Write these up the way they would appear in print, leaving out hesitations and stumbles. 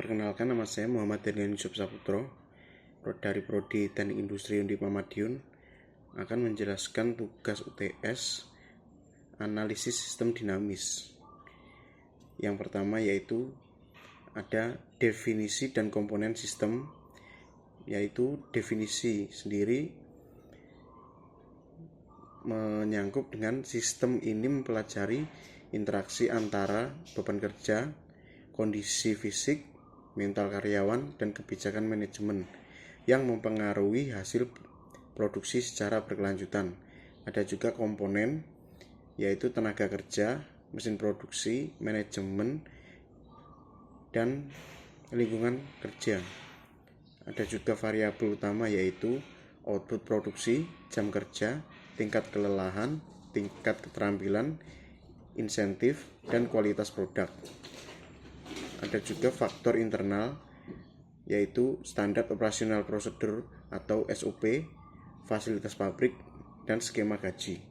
Perkenalkan, nama saya Muhammad Daniel Yusuf Saputro dari Prodi Teknik Industri Undip Madiun, akan menjelaskan tugas UTS analisis sistem dinamis. Yang pertama yaitu ada definisi dan komponen sistem, yaitu definisi sendiri menyangkut dengan sistem ini mempelajari interaksi antara beban kerja, kondisi fisik, mental karyawan, dan kebijakan manajemen yang mempengaruhi hasil produksi secara berkelanjutan. Ada juga komponen, yaitu tenaga kerja, mesin produksi, manajemen, dan lingkungan kerja. Ada juga variabel utama, yaitu output produksi, jam kerja, tingkat kelelahan, tingkat keterampilan, insentif, dan kualitas produk. Ada juga faktor internal, yaitu standar operasional prosedur atau SOP, fasilitas pabrik, dan skema gaji.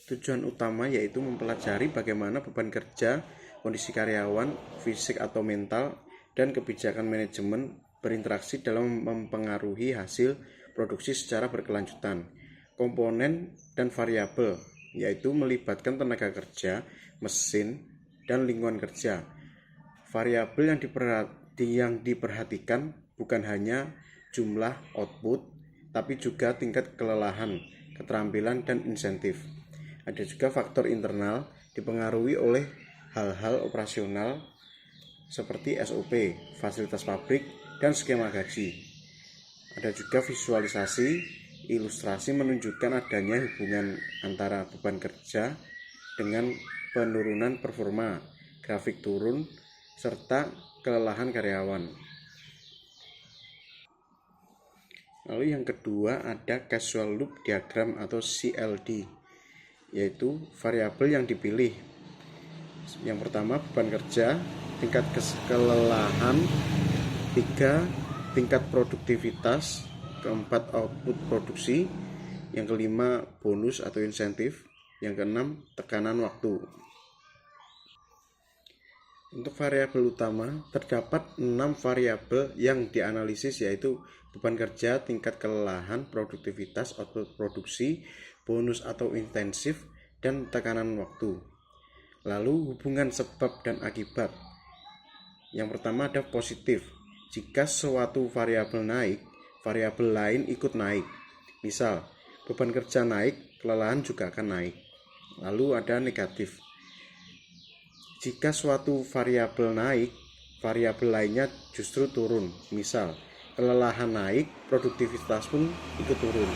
Tujuan utama yaitu mempelajari bagaimana beban kerja, kondisi karyawan, fisik atau mental, dan kebijakan manajemen berinteraksi dalam mempengaruhi hasil produksi secara berkelanjutan. Komponen dan variabel yaitu melibatkan tenaga kerja, mesin, dan lingkungan kerja. Variabel yang diperhatikan bukan hanya jumlah output, tapi juga tingkat kelelahan, keterampilan, dan insentif. Ada juga faktor internal dipengaruhi oleh hal-hal operasional seperti SOP, fasilitas pabrik, dan skema gaji. Ada juga visualisasi, ilustrasi menunjukkan adanya hubungan antara beban kerja dengan penurunan performa, grafik turun, serta kelelahan karyawan. Lalu yang kedua ada causal loop diagram atau CLD, yaitu variabel yang dipilih. Yang pertama beban kerja, tingkat kelelahan, 3 tingkat produktivitas, keempat output produksi, yang kelima bonus atau insentif, yang keenam tekanan waktu. Untuk variabel utama terdapat 6 variabel yang dianalisis, yaitu beban kerja, tingkat kelelahan, produktivitas, output produksi, bonus atau intensif, dan tekanan waktu. Lalu hubungan sebab dan akibat. Yang pertama ada positif. Jika suatu variabel naik, variabel lain ikut naik. Misal, beban kerja naik, kelelahan juga akan naik. Lalu ada negatif. Jika suatu variabel naik, variabel lainnya justru turun. Misal, kelelahan naik, produktivitas pun ikut turun.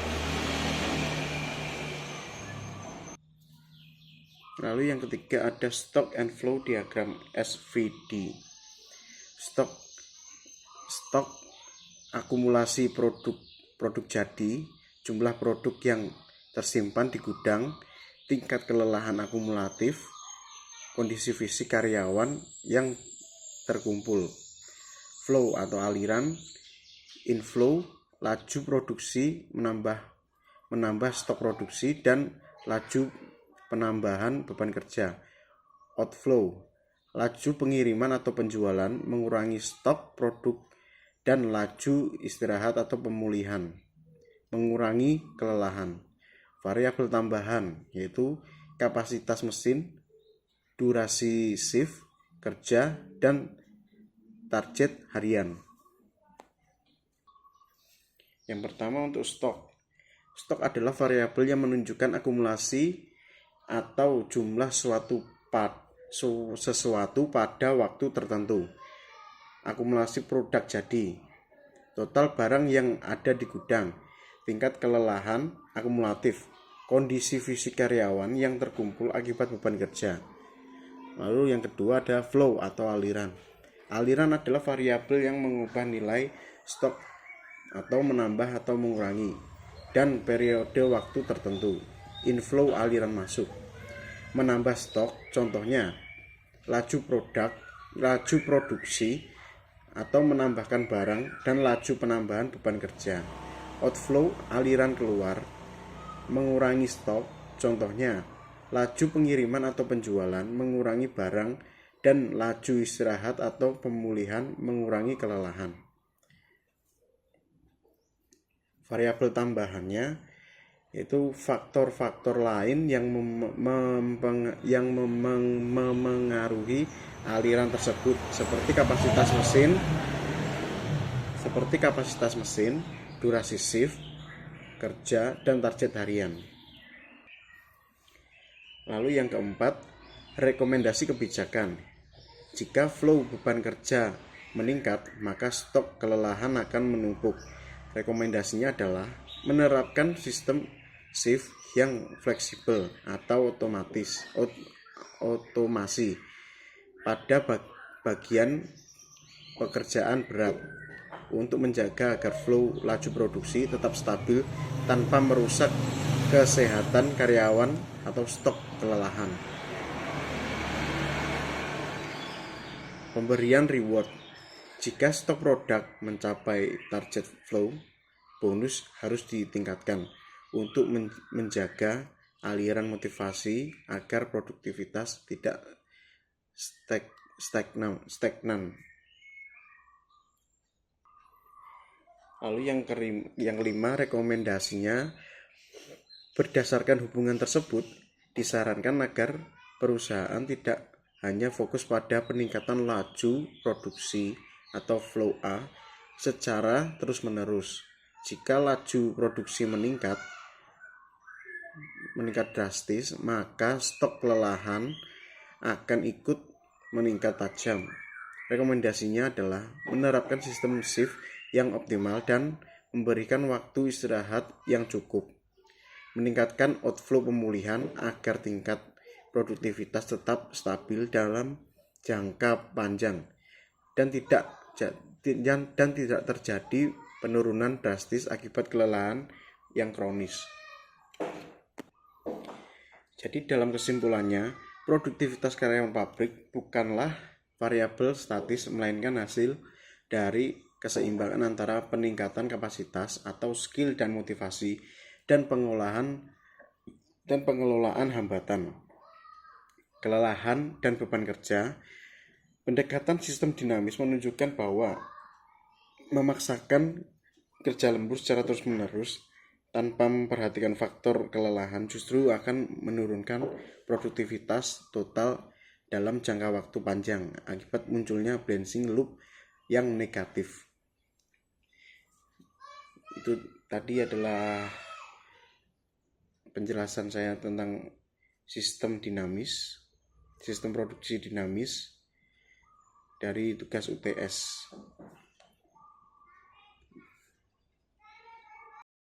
Lalu yang ketiga ada stock and flow diagram SVD. Stok akumulasi produk jadi, jumlah produk yang tersimpan di gudang, tingkat kelelahan akumulatif, kondisi fisik karyawan yang terkumpul. Flow atau aliran, inflow, laju produksi menambah stok produksi dan laju penambahan beban kerja. Outflow, laju pengiriman atau penjualan mengurangi stok produk dan laju istirahat atau pemulihan mengurangi kelelahan. Variabel tambahan yaitu kapasitas mesin, durasi shift kerja, dan target harian. Yang pertama untuk stok. Stok adalah variabel yang menunjukkan akumulasi atau jumlah sesuatu pada waktu tertentu. Akumulasi produk jadi, total barang yang ada di gudang, tingkat kelelahan akumulatif, kondisi fisik karyawan yang terkumpul akibat beban kerja. Lalu yang kedua ada flow atau aliran. Aliran adalah variabel yang mengubah nilai stok atau menambah atau mengurangi dan periode waktu tertentu. Inflow aliran masuk, menambah stok, contohnya laju produksi atau menambahkan barang, dan laju penambahan beban kerja. Outflow aliran keluar, mengurangi stok, contohnya laju pengiriman atau penjualan, mengurangi barang, dan laju istirahat atau pemulihan mengurangi kelelahan. Variabel tambahannya yaitu faktor-faktor lain yang memengaruhi aliran tersebut seperti kapasitas mesin, durasi shift kerja, dan target harian. Lalu yang keempat, rekomendasi kebijakan. Jika flow beban kerja meningkat, maka stok kelelahan akan menumpuk. Rekomendasinya adalah menerapkan sistem shift yang fleksibel atau otomasi pada bagian pekerjaan berat untuk menjaga agar flow laju produksi tetap stabil tanpa merusak kesehatan karyawan atau stok kelelahan. Pemberian reward. Jika stok produk mencapai target flow, bonus harus ditingkatkan untuk menjaga aliran motivasi agar produktivitas tidak stagnan. Lalu yang kelima, rekomendasinya berdasarkan hubungan tersebut disarankan agar perusahaan tidak hanya fokus pada peningkatan laju produksi atau flow A secara terus-menerus. Jika laju produksi meningkat drastis, maka stok kelelahan akan ikut meningkat tajam. Rekomendasinya adalah menerapkan sistem shift yang optimal dan memberikan waktu istirahat yang cukup. Meningkatkan outflow pemulihan agar tingkat produktivitas tetap stabil dalam jangka panjang dan tidak terjadi penurunan drastis akibat kelelahan yang kronis. Jadi dalam kesimpulannya, produktivitas karyawan pabrik bukanlah variabel statis melainkan hasil dari keseimbangan antara peningkatan kapasitas atau skill dan motivasi dan pengelolaan hambatan, kelelahan, dan beban kerja. Pendekatan sistem dinamis menunjukkan bahwa memaksakan kerja lembur secara terus-menerus tanpa memperhatikan faktor kelelahan justru akan menurunkan produktivitas total dalam jangka waktu panjang akibat munculnya balancing loop yang negatif. Itu tadi adalah penjelasan saya tentang sistem produksi dinamis dari tugas UTS.